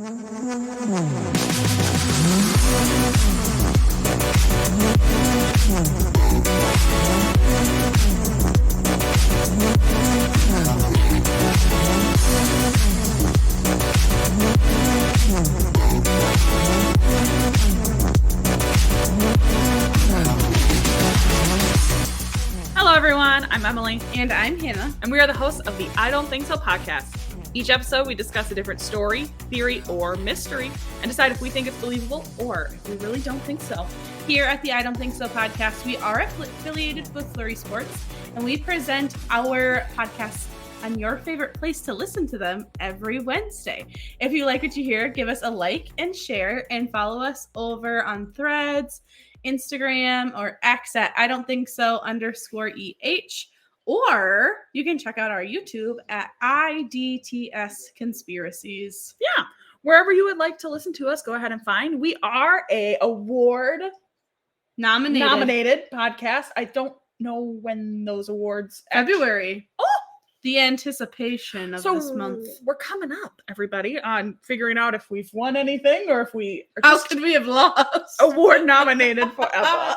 Hello everyone, I'm Emily. And I'm Hannah. And we are the hosts of the I Don't Think So podcast. Each episode we discuss a different story, theory, or mystery and decide if we think it's believable or if we really don't think so. Here at the I Don't Think So podcast, we are affiliated with Flurry Sports, and we present our podcasts on your favorite place to listen to them every Wednesday. If you like what you hear, give us a like and share, and follow us over on Threads, Instagram, or X at I Don't Think So _EH. Or you can check out our YouTube at IDTS Conspiracies. Yeah, wherever you would like to listen to us, go ahead and find. We are a award nominated podcast. I don't know when those awards February. Oh, the anticipation of this month. We're coming up, everybody, on figuring out if we've won anything or if we are How just could we have lost? award nominated forever.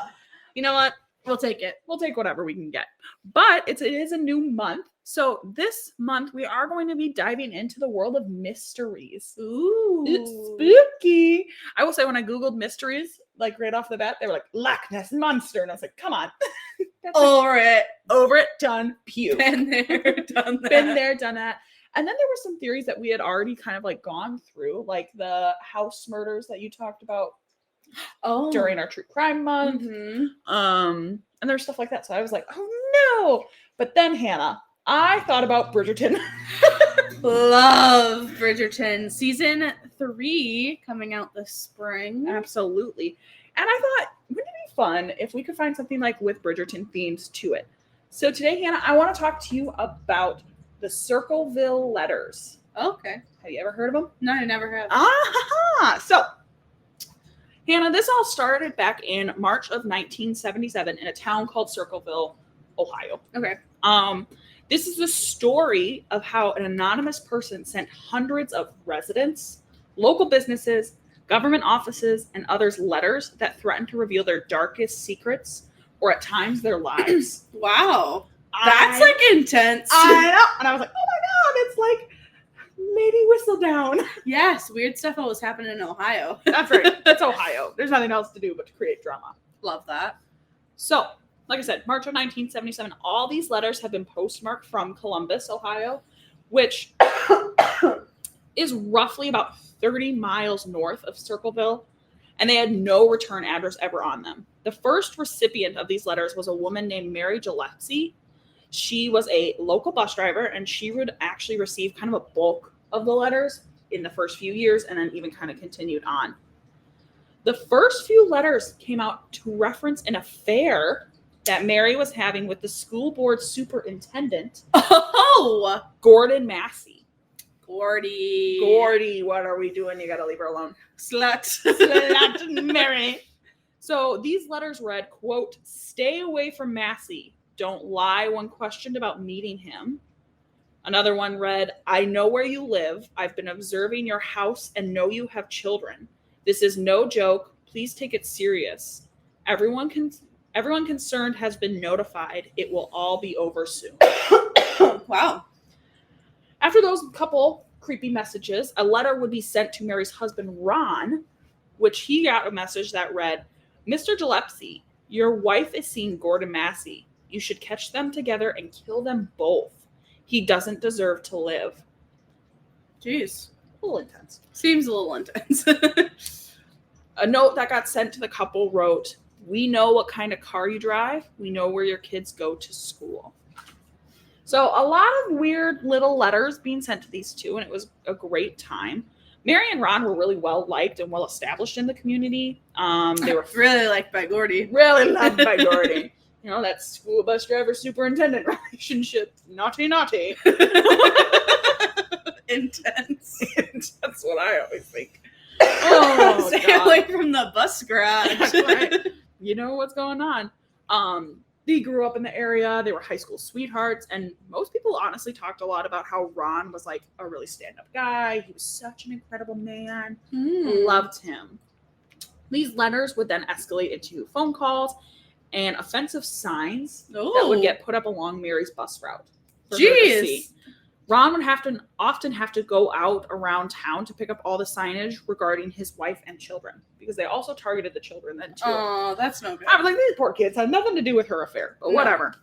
You know what? We'll take it. We'll take whatever we can get. But it is a new month. So this month we are going to be diving into the world of mysteries. Ooh. It's spooky. I will say when I Googled mysteries, like right off the bat, they were like, Loch Ness Monster. And I was like, come on. Over it. Done, puke. Been there, done that. Been there, done that. And then there were some theories that we had already kind of like gone through, like the house murders that you talked about during our true crime month. Mm-hmm. And there's stuff like that. So I was like, oh no. But then Hannah, I thought about Bridgerton. Love Bridgerton. Season 3 coming out this spring. Absolutely. And I thought, wouldn't it be fun if we could find something like with Bridgerton themes to it? So today, Hannah, I want to talk to you about the Circleville letters. Okay. Have you ever heard of them? No, I never have. So, Hannah, this all started back in March of 1977 in a town called Circleville, Ohio. Okay. This is the story of how an anonymous person sent hundreds of residents, local businesses, government offices, and others letters that threatened to reveal their darkest secrets or at times their lives. Wow. That's like intense. I know. And I was like, oh my God, it's like Lady Whistledown. Yes, weird stuff always happened in Ohio. That's right. It's Ohio. There's nothing else to do but to create drama. Love that. So, like I said, March of 1977, all these letters have been postmarked from Columbus, Ohio, which is roughly about 30 miles north of Circleville, and they had no return address ever on them. The first recipient of these letters was a woman named Mary Gillespie. She was a local bus driver, and she would actually receive kind of a bulk of the letters in the first few years and then even kind of continued on. The first few letters came out to reference an affair that Mary was having with the school board superintendent, Gordon Massey. Gordy, what are we doing? You gotta leave her alone. Slut Mary. So these letters read, quote, "Stay away from Massey. Don't lie when questioned about meeting him." Another one read, "I know where you live. I've been observing your house and know you have children. This is no joke. Please take it serious. Everyone concerned has been notified. It will all be over soon." Wow. After those couple creepy messages, a letter would be sent to Mary's husband, Ron, which he got a message that read, "Mr. Gillespie, your wife is seeing Gordon Massey. You should catch them together and kill them both. He doesn't deserve to live." Jeez. A little intense. Seems a little intense. A note that got sent to the couple wrote, "We know what kind of car you drive. We know where your kids go to school." So a lot of weird little letters being sent to these two, and it was a great time. Mary and Ron were really well liked and well established in the community. They were really liked by Gordy. Really loved by Gordy. You know, that school bus driver superintendent relationship. Naughty. Intense. That's what I always think. Stay away from the bus garage. That's right. You know what's going on. They grew up in the area. They were high school sweethearts. And most people honestly talked a lot about how Ron was like a really stand-up guy. He was such an incredible man. Loved him. These letters would then escalate into phone calls and offensive signs that would get put up along Mary's bus route. Jeez. Ron would often have to go out around town to pick up all the signage regarding his wife and children, because they also targeted the children then too. Oh, that's no good. I was like, these poor kids had nothing to do with her affair, but whatever.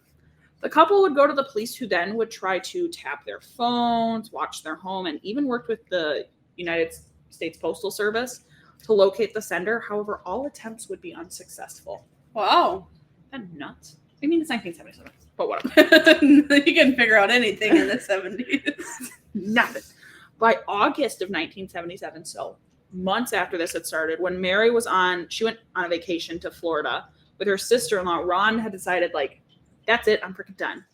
The couple would go to the police, who then would try to tap their phones, watch their home, and even worked with the United States Postal Service to locate the sender. However, all attempts would be unsuccessful. Wow. That's nuts. I mean, it's 1977. But whatever. You can figure out anything in the 70s. Nothing. By August of 1977, so months after this had started, when Mary she went on a vacation to Florida with her sister-in-law. Ron had decided, like, that's it, I'm freaking done.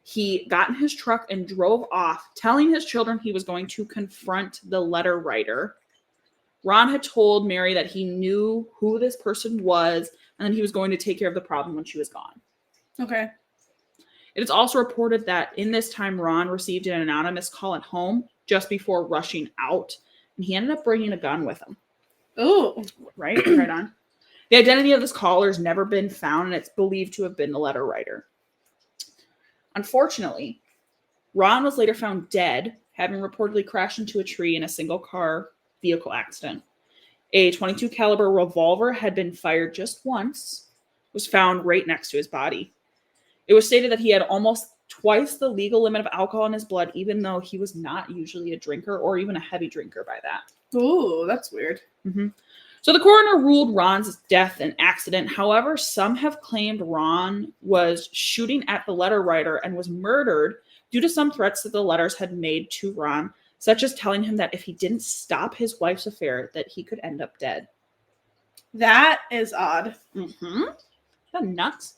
He got in his truck and drove off, telling his children he was going to confront the letter writer. Ron had told Mary that he knew who this person was, and then he was going to take care of the problem when she was gone. Okay. It is also reported that in this time, Ron received an anonymous call at home just before rushing out, and he ended up bringing a gun with him. Oh. Right on. The identity of this caller has never been found, and it's believed to have been the letter writer. Unfortunately, Ron was later found dead, having reportedly crashed into a tree in a single-car vehicle accident. A .22 caliber revolver had been fired just once, was found right next to his body. It was stated that he had almost twice the legal limit of alcohol in his blood, even though he was not usually a drinker or even a heavy drinker by that. Oh, that's weird. Mm-hmm. So the coroner ruled Ron's death an accident. However, some have claimed Ron was shooting at the letter writer and was murdered due to some threats that the letters had made to Ron, such as telling him that if he didn't stop his wife's affair, that he could end up dead. That is odd. Mm-hmm. That's nuts.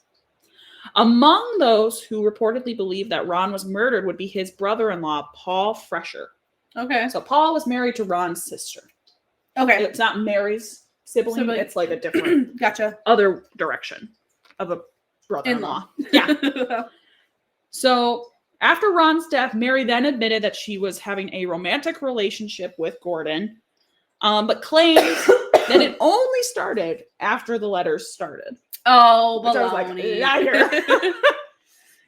Among those who reportedly believed that Ron was murdered would be his brother-in-law, Paul Fresher. Okay. So Paul was married to Ron's sister. Okay. It's not Mary's sibling. It's like a different gotcha. Other direction of a brother-in-law. Yeah. So after Ron's death, Mary then admitted that she was having a romantic relationship with Gordon, but claimed that it only started after the letters started. Oh, baloney. I was like, liar.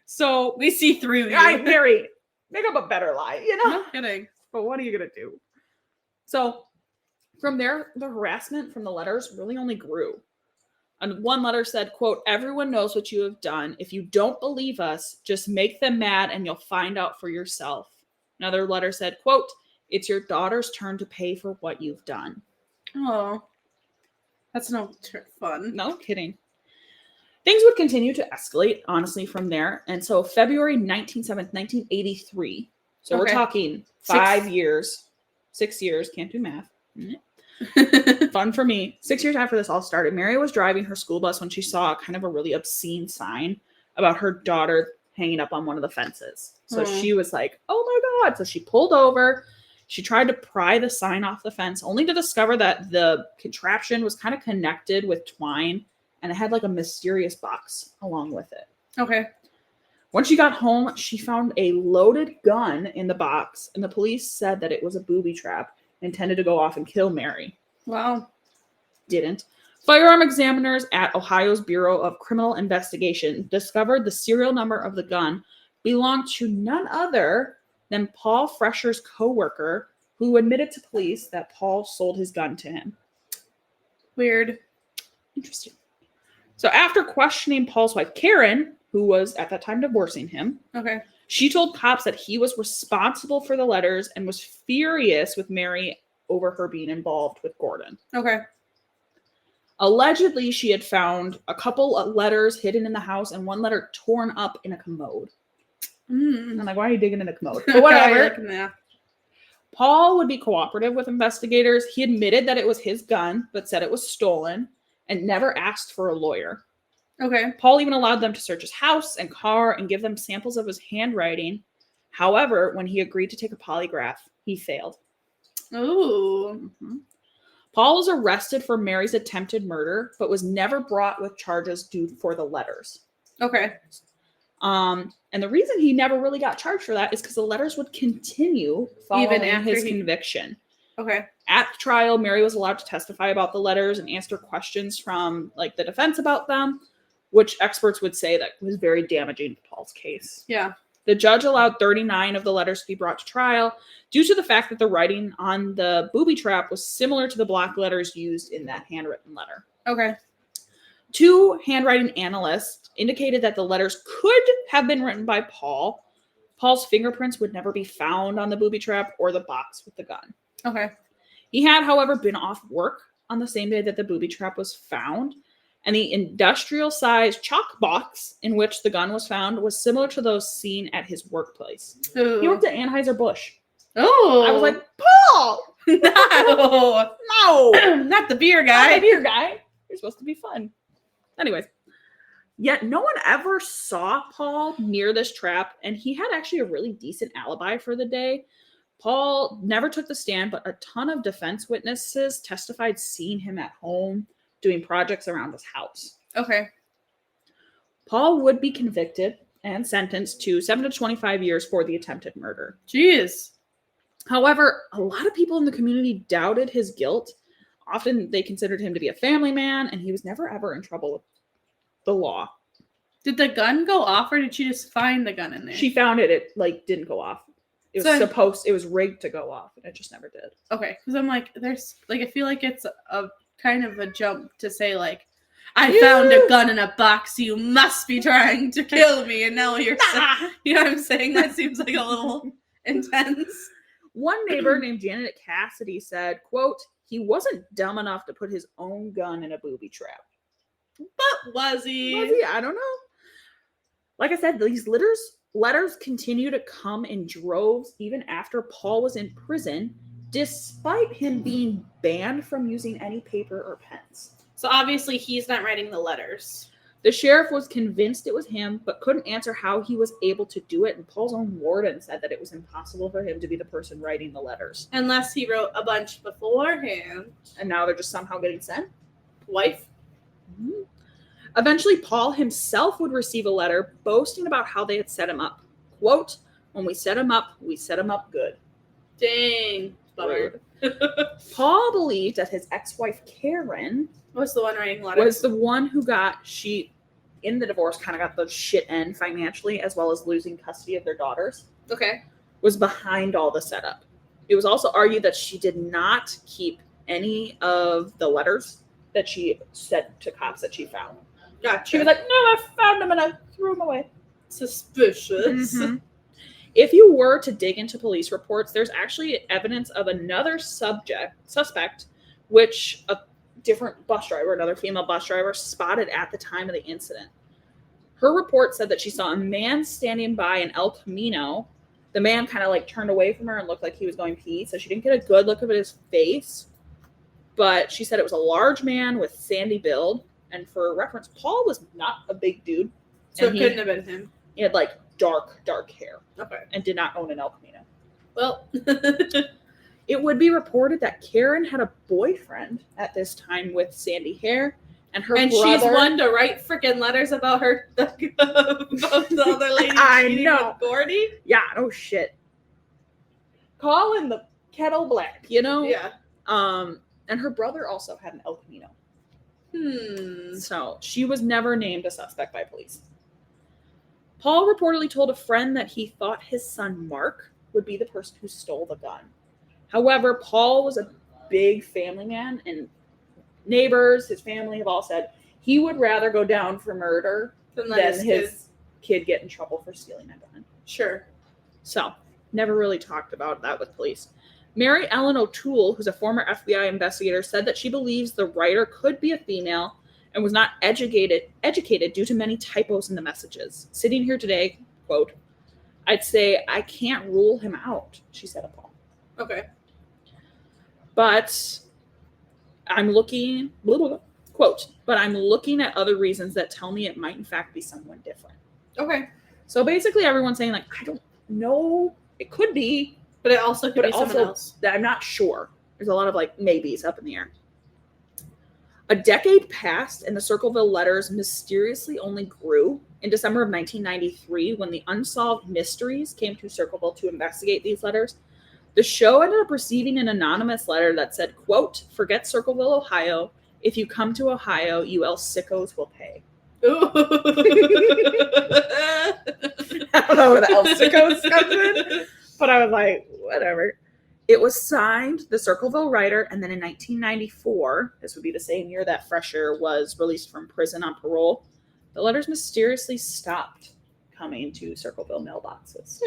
So we see through you. Mary, make up a better lie, you know? No kidding. But what are you going to do? So from there, the harassment from the letters really only grew. And one letter said, quote, "Everyone knows what you have done. If you don't believe us, just make them mad and you'll find out for yourself." Another letter said, quote, "It's your daughter's turn to pay for what you've done." Oh, that's no fun. No kidding. Things would continue to escalate, honestly, from there. And so February 1983. So we're talking 5 years, 6 years, can't do math. Fun for me. 6 years after this all started, Mary was driving her school bus when she saw kind of a really obscene sign about her daughter hanging up on one of the fences. So she was like, oh my God. So she pulled over. She tried to pry the sign off the fence, only to discover that the contraption was kind of connected with twine, and it had like a mysterious box along with it. Okay. When she got home, she found a loaded gun in the box, and the police said that it was a booby trap intended to go off and kill Mary. Wow. Didn't. Firearm examiners at Ohio's Bureau of Criminal Investigation discovered the serial number of the gun belonged to none other than Paul Fresher's coworker, who admitted to police that Paul sold his gun to him. Weird. Interesting. So after questioning Paul's wife, Karen, who was at that time divorcing him, she told cops that he was responsible for the letters and was furious with Mary over her being involved with Gordon. Okay. Allegedly, she had found a couple of letters hidden in the house and one letter torn up in a commode. I'm like, why are you digging in a commode? But whatever. Paul would be cooperative with investigators. He admitted that it was his gun, but said it was stolen and never asked for a lawyer. Okay. Paul even allowed them to search his house and car and give them samples of his handwriting. However, when he agreed to take a polygraph, he failed. Ooh. Paul was arrested for Mary's attempted murder, but was never brought with charges due for the letters. Okay. And the reason he never really got charged for that is because the letters would continue following Even after his conviction. Okay. At the trial, Mary was allowed to testify about the letters and answer questions from like the defense about them, which experts would say that was very damaging to Paul's case. Yeah. The judge allowed 39 of the letters to be brought to trial due to the fact that the writing on the booby trap was similar to the block letters used in that handwritten letter. Okay. 2 handwriting analysts indicated that the letters could have been written by Paul. Paul's fingerprints would never be found on the booby trap or the box with the gun. Okay. He had, however, been off work on the same day that the booby trap was found, and the industrial-sized chalk box in which the gun was found was similar to those seen at his workplace. Ooh. He worked at Anheuser-Busch. Oh. I was like, Paul! No. No! Not the beer Not guy. the beer guy. You're supposed to be fun. Anyways. Yet no one ever saw Paul near this trap, and he had actually a really decent alibi for the day. Paul never took the stand, but a ton of defense witnesses testified seeing him at home doing projects around his house. Okay. Paul would be convicted and sentenced to 7 to 25 years for the attempted murder. Jeez. However, a lot of people in the community doubted his guilt. Often they considered him to be a family man, and he was never ever in trouble with the law. Did the gun go off, or did she just find the gun in there? She found it. It like didn't go off. It was rigged to go off, and it just never did. Okay, because I'm like, there's like, I feel like it's a kind of a jump to say like, I found a gun in a box. You must be trying to kill me, and now you're, you know what I'm saying? That seems like a little intense. One neighbor named Janet Cassidy said, quote, "He wasn't dumb enough to put his own gun in a booby trap." But was he? Was he? I don't know. Like I said, these letters continue to come in droves even after Paul was in prison, despite him being banned from using any paper or pens. So obviously he's not writing the letters. The sheriff was convinced it was him, but couldn't answer how he was able to do it, and Paul's own warden said that it was impossible for him to be the person writing the letters. Unless he wrote a bunch beforehand. And now they're just somehow getting sent? Wife? Mm-hmm. Eventually, Paul himself would receive a letter boasting about how they had set him up. Quote, "When we set him up good." Dang. Bummer. Paul believed that his ex-wife, Karen, was the one writing letters. Was the one who in the divorce, kind of got the shit end financially, as well as losing custody of their daughters. Okay. Was behind all the setup. It was also argued that she did not keep any of the letters that she said to cops that she found. Gotcha. She was like, "No, I found them and I threw them away." Suspicious. Mm-hmm. If you were to dig into police reports, there's actually evidence of another suspect, which a different bus driver, another female bus driver, spotted at the time of the incident. Her report said that she saw a man standing by an El Camino. The man kind of like turned away from her and looked like he was going pee, so she didn't get a good look of his face. But she said it was a large man with sandy build. And for reference, Paul was not a big dude. So it couldn't have been him. He had like dark hair. Okay. And did not own an El Camino. Well, it would be reported that Karen had a boyfriend at this time with sandy hair. And brother, she's one to write freaking letters about her, about the other lady. I know. Gordy? Yeah, no shit. Calling the kettle black, you know? Yeah. And her brother also had an El Camino. So she was never named a suspect by police. Paul reportedly told a friend that he thought his son Mark would be the person who stole the gun. However, Paul was a big family man, and neighbors, his family have all said he would rather go down for murder than his kid get in trouble for stealing a gun. Sure. So, never really talked about that with police. Mary Ellen O'Toole, who's a former FBI investigator, said that she believes the writer could be a female and was not educated due to many typos in the messages. Sitting here today, quote, "I'd say I can't rule him out," she said of Paul. Okay. But I'm looking, quote, "but I'm looking at other reasons that tell me it might in fact be someone different." Okay. So basically everyone's saying like, I don't know, it could be. But it also could be someone else. I'm not sure. There's a lot of like maybes up in the air. A decade passed and the Circleville letters mysteriously only grew. in December of 1993, when the Unsolved Mysteries came to Circleville to investigate these letters, the show ended up receiving an anonymous letter that said, quote, "Forget Circleville, Ohio. If you come to Ohio, you El Sickos will pay." Ooh. I don't know where the El Sickos comes in, but I was like, whatever. It was signed the Circleville writer, and then in 1994, this would be the same year that Fresher was released from prison on parole, the letters mysteriously stopped coming to Circleville mailboxes.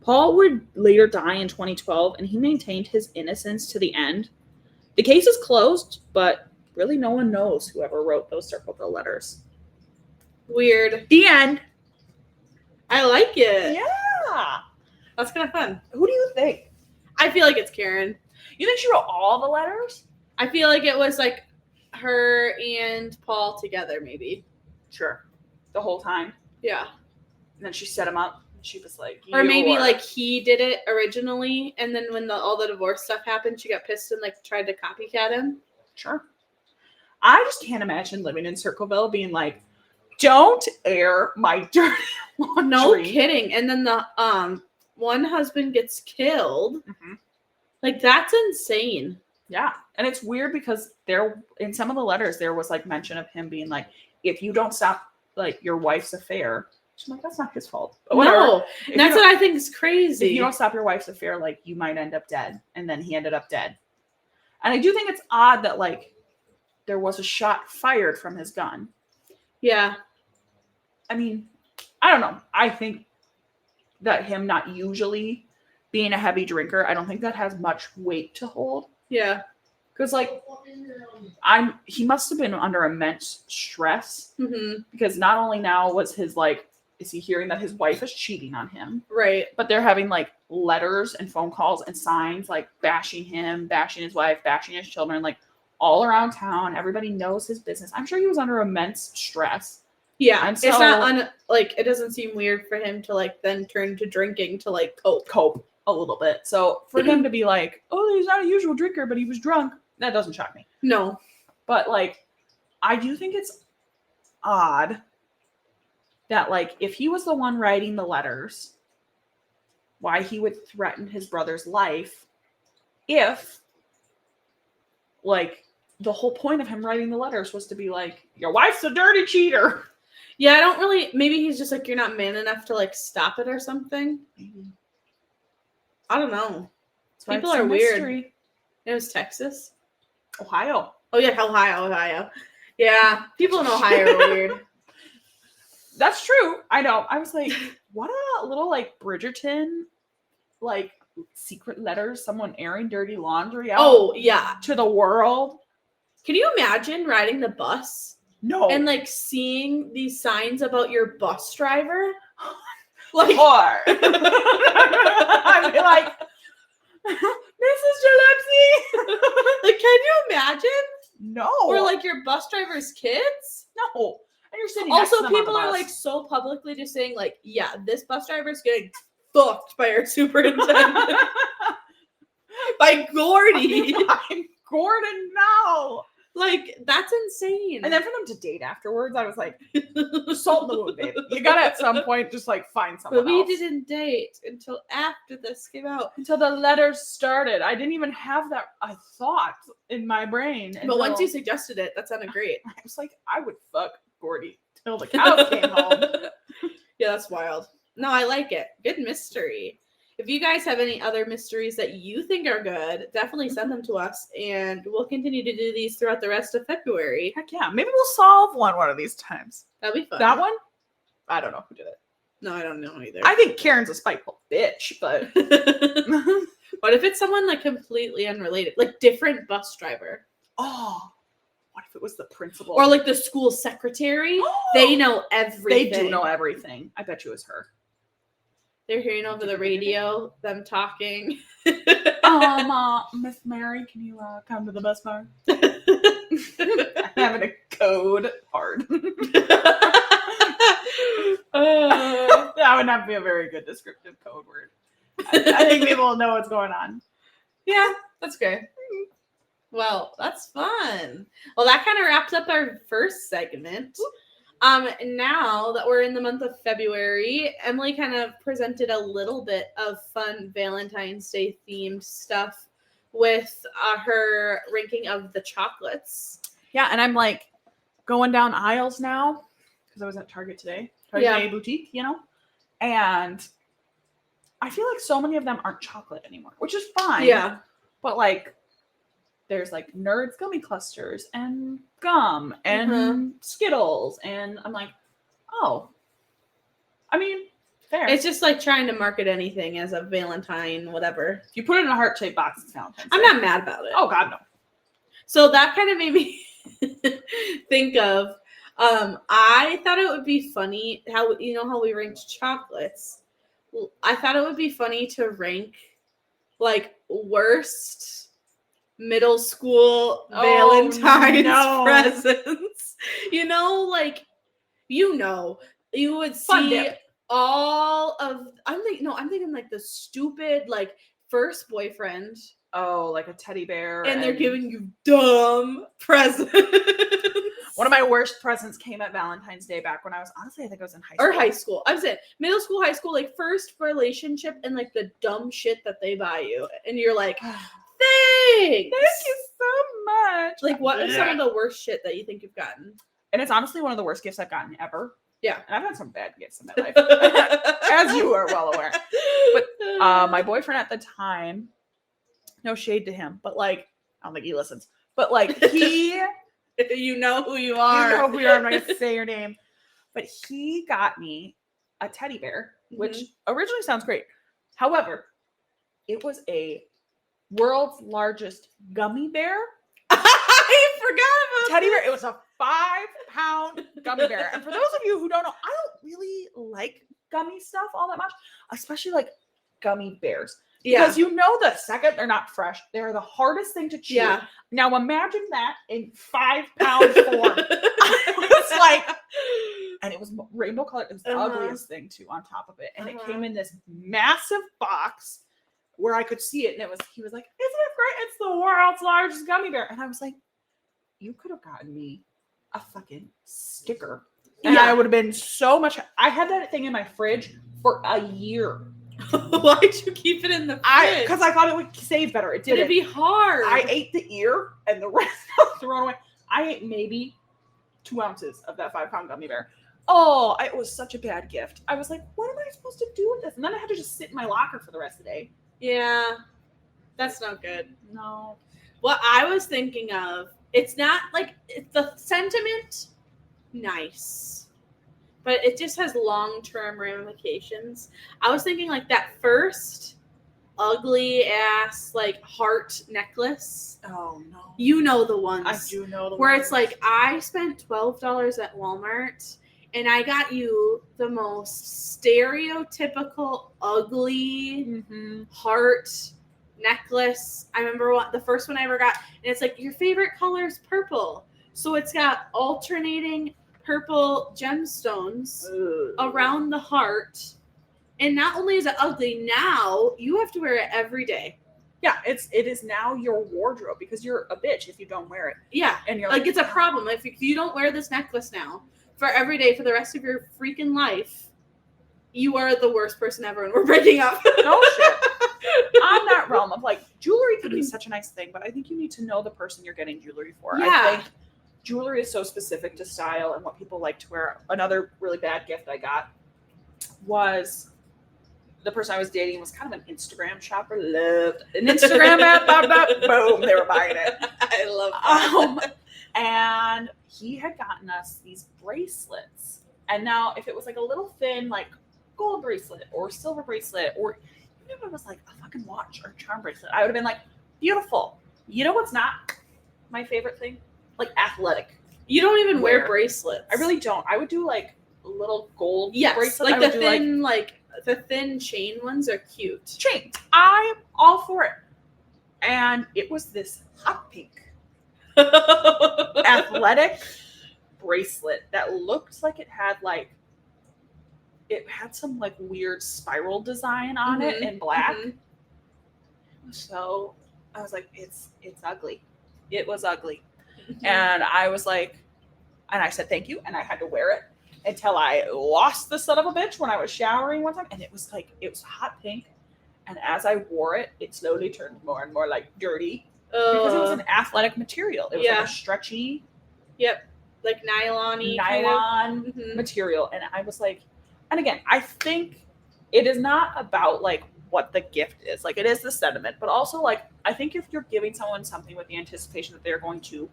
Paul would later die in 2012, and he maintained his innocence to the end. The case is closed, but really no one knows whoever wrote those Circleville letters. Weird. The end. I like it. Yeah. That's kind of fun. Who do you think? I feel like it's Karen. You think she wrote all the letters? I feel like it was like her and Paul together, maybe. Sure. The whole time. Yeah. And then she set him up. And she was like, or maybe like he did it originally, and then when all the divorce stuff happened, she got pissed and like tried to copycat him. Sure. I just can't imagine living in Circleville being like, don't air my dirty laundry. No kidding. And then the one husband gets killed. Mm-hmm. Like, that's insane. Yeah. And it's weird because there, in some of the letters, there was like mention of him being like, if you don't stop like your wife's affair. I'm like, that's not his fault. But no, that's what I think is crazy. If you don't stop your wife's affair, like you might end up dead. And then he ended up dead. And I do think it's odd that like there was a shot fired from his gun. Yeah. I mean, I don't know. I think that him not usually being a heavy drinker, I don't think that has much weight to hold. Yeah. Because like he must have been under immense stress. Mm-hmm. Because not only now was his like, is he hearing that his wife is cheating on him? Right. But they're having like letters and phone calls and signs like bashing him, bashing his wife, bashing his children, like all around town. Everybody knows his business. I'm sure he was under immense stress. Yeah. And so, it's not like it doesn't seem weird for him to like then turn to drinking to like cope a little bit. So for him to be like, oh, he's not a usual drinker, but he was drunk, that doesn't shock me. No. But like, I do think it's odd that like if he was the one writing the letters, why he would threaten his brother's life if like the whole point of him writing the letters was to be like, your wife's a dirty cheater. Yeah, I don't really, maybe he's just like, you're not man enough to like stop it or something. Mm-hmm. I don't know. People It's are a weird. mystery. It was Texas. Ohio. Oh yeah, Ohio. Yeah, people in Ohio are weird. That's true. I know. I was like, what a little like Bridgerton, like secret letters, someone airing dirty laundry out. Oh yeah, to the world. Can you imagine riding the bus? No. And like seeing these signs about your bus driver? Like, or I'd be like, Mrs. Gillespie. Like, can you imagine? No. Or like your bus driver's kids? No. And you're sitting next to Also, them on people the are bus. like so publicly just saying like, yeah, this bus driver's getting fucked by our superintendent. By Gordy. I'm Gordon now. Like, that's insane. And then for them to date afterwards, I was like, salt in the wound, babe. You gotta at some point just like find someone But we else. didn't date until after this came out. Until the letters started. I didn't even have that thought in my brain. But once you suggested it, that sounded great. I was like, I would fuck Gordy till the cows came home. Yeah, that's wild. No, I like it. Good mystery. If you guys have any other mysteries that you think are good, definitely send them to us, and we'll continue to do these throughout the rest of February. Heck yeah. Maybe we'll solve one of these times. That'd be fun. That one? I don't know who did it. No, I don't know either. I think Karen's a spiteful bitch, but What if it's someone like completely unrelated? Like different bus driver. oh, what if it was the principal? Or like the school secretary? They know everything. They do know everything. I bet you it was her. They're hearing over the radio them talking. Miss Mary, can you come to the bus bar? Having a code hard. That would not be a very good descriptive code word. I think people will know what's going on. Yeah, that's great. Well, that's fun. Well, that kind of wraps up our first segment. Now that we're in the month of February, Emily kind of presented a little bit of fun Valentine's Day themed stuff with her ranking of the chocolates. Yeah, and I'm like going down aisles now because I was at Target today, Target Boutique, and I feel like so many of them aren't chocolate anymore, which is fine. Yeah. But like, there's like Nerds gummy clusters and gum and Skittles, and I'm like, oh, I mean, fair. It's just like trying to market anything as a Valentine, whatever. If you put it in a heart-shaped box, it's Valentine's Day. I'm not mad about it. Oh God, no. So that kind of made me think of. I thought it would be funny how we ranked chocolates. I thought it would be funny to rank like worst middle school Valentine's presents. You would see all of. I'm thinking like the stupid like first boyfriend. Oh, like a teddy bear. And they're giving you dumb presents. One of my worst presents came at Valentine's Day back when I was, honestly, I think I was in high school. Or high school. I was in middle school, high school, like first relationship and like the dumb shit that they buy you. And you're like, thanks. Thank you so much. Like, what is some of the worst shit that you think you've gotten? And it's honestly one of the worst gifts I've gotten ever. Yeah. And I've had some bad gifts in my life, as you are well aware. But my boyfriend at the time, no shade to him, but like, I don't think he listens. But like, he... You know who you are. You know who you are. I'm not going to say your name. But he got me a teddy bear, which originally sounds great. However, it was a world's largest gummy bear. I forgot about teddy bear. It was a 5-pound gummy bear. And for those of you who don't know, I don't really like gummy stuff all that much, especially like gummy bears. Because the second they're not fresh, they're the hardest thing to chew. Yeah. Now imagine that in 5-pound form. I was like, and it was rainbow colored. It was the ugliest thing too on top of it. And it came in this massive box where I could see it. And he was like, isn't it great? It's the world's largest gummy bear. And I was like, you could have gotten me a fucking sticker. And I would have been so much. I had that thing in my fridge for a year. Why'd you keep it in the fridge? Because I thought it would save better. It didn't. It'd be hard. I ate the ear and the rest was thrown away. I ate maybe 2 ounces of that 5-pound gummy bear. Oh, it was such a bad gift. I was like, what am I supposed to do with this? And then I had to just sit in my locker for the rest of the day. Yeah. That's not good. No. What I was thinking of, it's not like it's the sentiment, nice. But it just has long-term ramifications. I was thinking like that first ugly ass like heart necklace. Oh no. You know the ones. I do know the ones. Where it's like I spent $12 at Walmart and I got you the most stereotypical ugly heart necklace. I remember the first one I ever got, and it's like your favorite color is purple. So it's got alternating purple gemstones around the heart, and not only is it ugly, now you have to wear it every day. Yeah, it is now your wardrobe because you're a bitch if you don't wear it. Yeah, and you're like it's a problem if you don't wear this necklace now for every day for the rest of your freaking life. You are the worst person ever, and we're breaking up. No shit. On that realm of like jewelry can be such a nice thing, but I think you need to know the person you're getting jewelry for. Yeah. I think jewelry is so specific to style and what people like to wear. Another really bad gift I got was the person I was dating was kind of an Instagram shopper. Loved an Instagram app. Boom, they were buying it. I love that. And he had gotten us these bracelets. And now if it was like a little thin, like gold bracelet or silver bracelet, or even if it was like a fucking watch or charm bracelet, I would have been like, beautiful. You know what's not my favorite thing? Like athletic. You don't even wear bracelets. I really don't. I would do like little gold bracelets. Like the thin, like the thin chain ones are cute. Chains. I'm all for it. And it was this hot pink athletic bracelet that looked like it had some like weird spiral design on it in black. So I was like, it's ugly. It was ugly. And I was like, And I said thank you, and I had to wear it until I lost the son of a bitch when I was showering one time, and it was hot pink. And as I wore it, it slowly turned more and more like dirty because it was an athletic material. It was like a stretchy, like nylon-y nylon material. And I was like, and again, I think it is not about like what the gift is. Like, it is the sentiment, but also like, I think if you're giving someone something with the anticipation that they're going to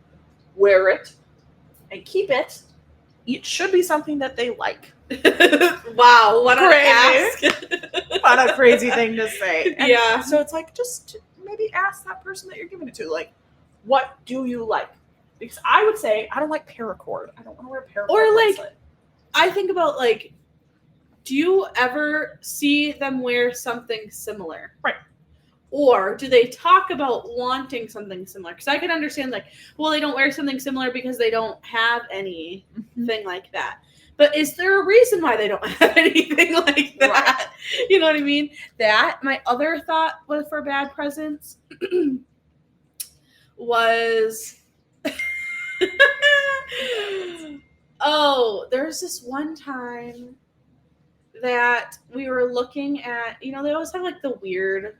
wear it and keep it, it should be something that they like. Wow, what an ask. What a crazy thing to say. And yeah. So it's like, just maybe ask that person that you're giving it to, like, what do you like? Because I would say, I don't like paracord. I don't want to wear a paracord Or like, bracelet. I think about like, do you ever see them wear something similar? Right. Or do they talk about wanting something similar? Because I could understand like, well, they don't wear something similar because they don't have anything like that. But is there a reason why they don't have anything like that? Right. You know what I mean? That, my other thought was for bad presents was, there's this one time that we were looking at, they always have like the weird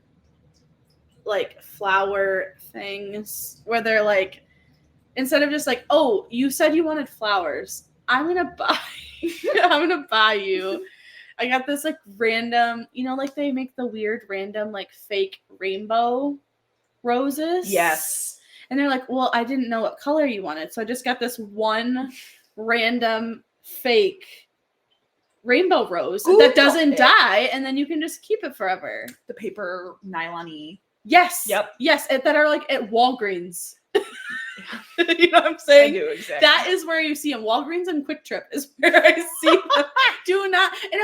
like flower things where they're like, instead of just like, oh, you said you wanted flowers, I'm gonna buy you. I got this like random, like they make the weird random like fake rainbow roses. Yes. And they're like, well, I didn't know what color you wanted, so I just got this one random fake rainbow rose that doesn't die, and then you can just keep it forever. The paper nylon-y. Yes. Yep. Yes, that are like at Walgreens. You know what I'm saying? I do, exactly. That is where you see them. Walgreens and Quick Trip is where I see them. Do not give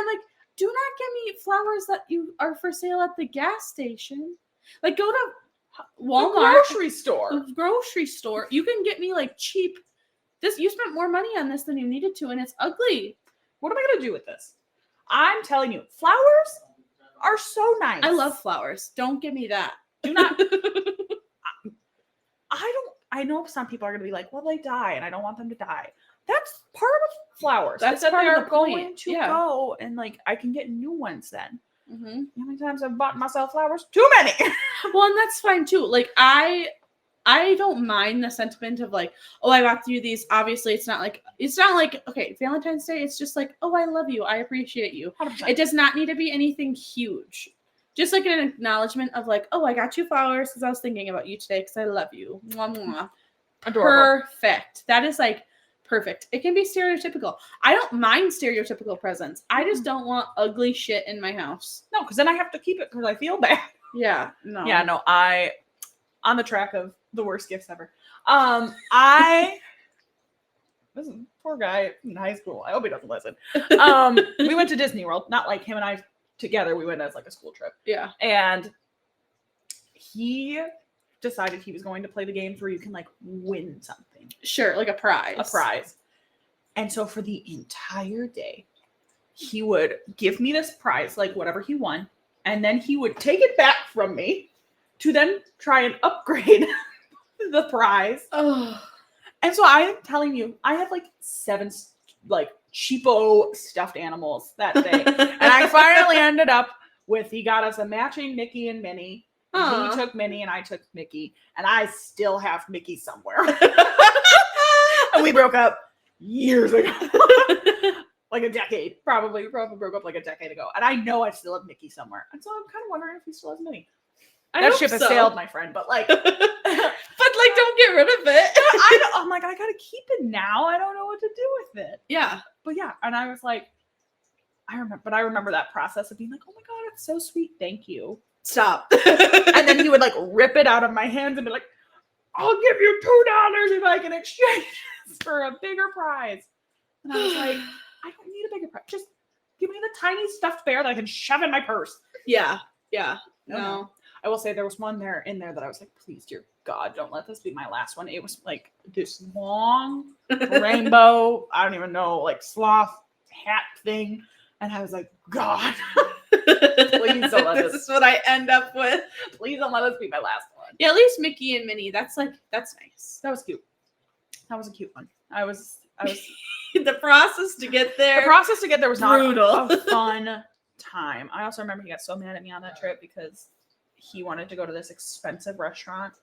me flowers that you are for sale at the gas station. Like, go to Walmart. The grocery store. You can get me like cheap. You spent more money on this than you needed to, and it's ugly. What am I going to do with this? I'm telling you, flowers are so nice. I love flowers. Don't give me that. Do not. I know some people are going to be like, well, they die, and I don't want them to die. That's part of flowers. That's part of the the going point. to go, and like, I can get new ones then. Mm-hmm. How many times I've bought myself flowers? Too many. Well, and that's fine too. Like, I don't mind the sentiment of like, oh, I got you these. Obviously, it's not like, okay, Valentine's Day, it's just like, oh, I love you. I appreciate you. 100%. It does not need to be anything huge. Just like an acknowledgement of like, oh, I got you flowers because I was thinking about you today because I love you. Mwah, mwah. Adorable. Perfect. That is like perfect. It can be stereotypical. I don't mind stereotypical presents. I just don't want ugly shit in my house. No, because then I have to keep it because I feel bad. Yeah. No. Yeah, no, on the track of the worst gifts ever. This is poor guy in high school. I hope he doesn't listen. We went to Disney World, not like him and I together. We went as like a school trip. Yeah. And he decided he was going to play the games where you can like win something. Sure, like a prize. And so for the entire day, he would give me this prize, like whatever he won, and then he would take it back from me to then try and upgrade the prize. Oh. And so I'm telling you, I had like 7 like cheapo stuffed animals that day. And I finally ended up with, he got us a matching Mickey and Minnie. He took Minnie and I took Mickey. And I still have Mickey somewhere. And we broke up years ago. Like a decade. Probably broke up like a decade ago. And I know I still have Mickey somewhere. And so I'm kind of wondering if he still has Minnie. That ship has sailed, my friend, but like, but like, don't get rid of it. I'm like, I gotta keep it now. I don't know what to do with it. Yeah, but yeah, and I was like, I remember that process of being like, oh my god, it's so sweet, thank you. Stop. And then he would like rip it out of my hands and be like, I'll give you $2 if I can exchange this for a bigger prize. And I was like, I don't need a bigger prize. Just give me the tiny stuffed bear that I can shove in my purse. Yeah. No. I will say there was one in there that I was like, please, dear God, don't let this be my last one. It was like this long rainbow, I don't even know, like sloth hat thing. And I was like, God, please don't let this. This is what I end up with. Please don't let this be my last one. Yeah, at least Mickey and Minnie. That's nice. That was cute. That was a cute one. I I was The process to get there. the process to get there was not Brutal. a fun time. I also remember he got so mad at me on that trip because he wanted to go to this expensive restaurant.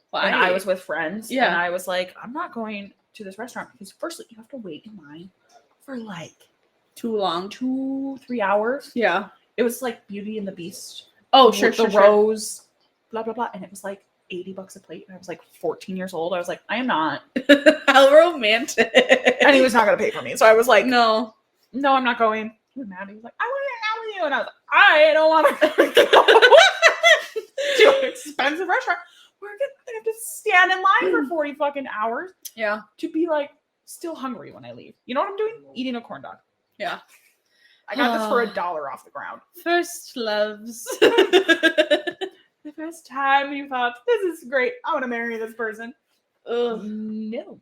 Why? And I was with friends. Yeah. And I was like, I'm not going to this restaurant because firstly, you have to wait in line for like too long. 2-3 hours. Yeah. It was like Beauty and the Beast. Oh, sure, The Rose, blah, blah, blah. And it was like $80 a plate. And I was like 14 years old. I was like, I am not. How romantic. And he was not going to pay for me. So I was like, no, I'm not going. He was mad. He was like, I want to hang out with you. And I was like, I don't want to go to an expensive restaurant. We're going to have to stand in line for 40 fucking hours yeah, to be like still hungry when I leave. You know what I'm doing? Eating a corn dog. yeah. I got this for $1 off the ground. First loves. The first time you thought, this is great. I want to marry this person. Ugh. No,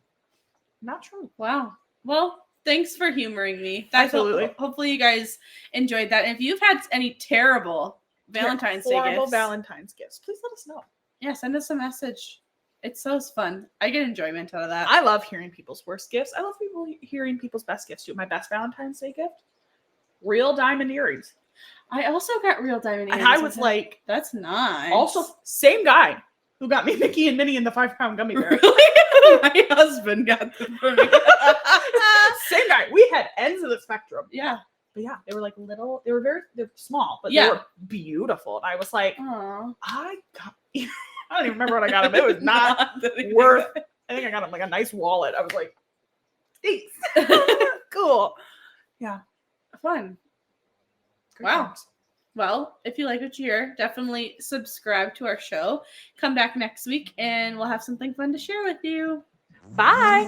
not true. Wow. Well, thanks for humoring me. Absolutely. Hopefully you guys enjoyed that. And if you've had any terrible Valentine's Day Horrible gifts, Valentine's gifts, please let us know. yeah, send us a message. It's so fun. I get enjoyment out of that. I love hearing people's worst gifts. I love hearing people's best gifts too. My best Valentine's Day gift, real diamond earrings. I also got real diamond earrings. And I was like, that's nice. also same guy who got me Mickey and Minnie in the 5-pound gummy bear. Really? My husband got them for me. Same guy. We had ends of the spectrum. Yeah. But yeah, they were like little. They're small, but Yeah. they were beautiful. And I was like, Aw. I don't even remember what I got him. It was not worth. I think I got him like a nice wallet. I was like, thanks. Cool. Yeah. Fun. Good Wow. times. Well, if you like what you hear, definitely subscribe to our show. Come back next week and we'll have something fun to share with you. Bye.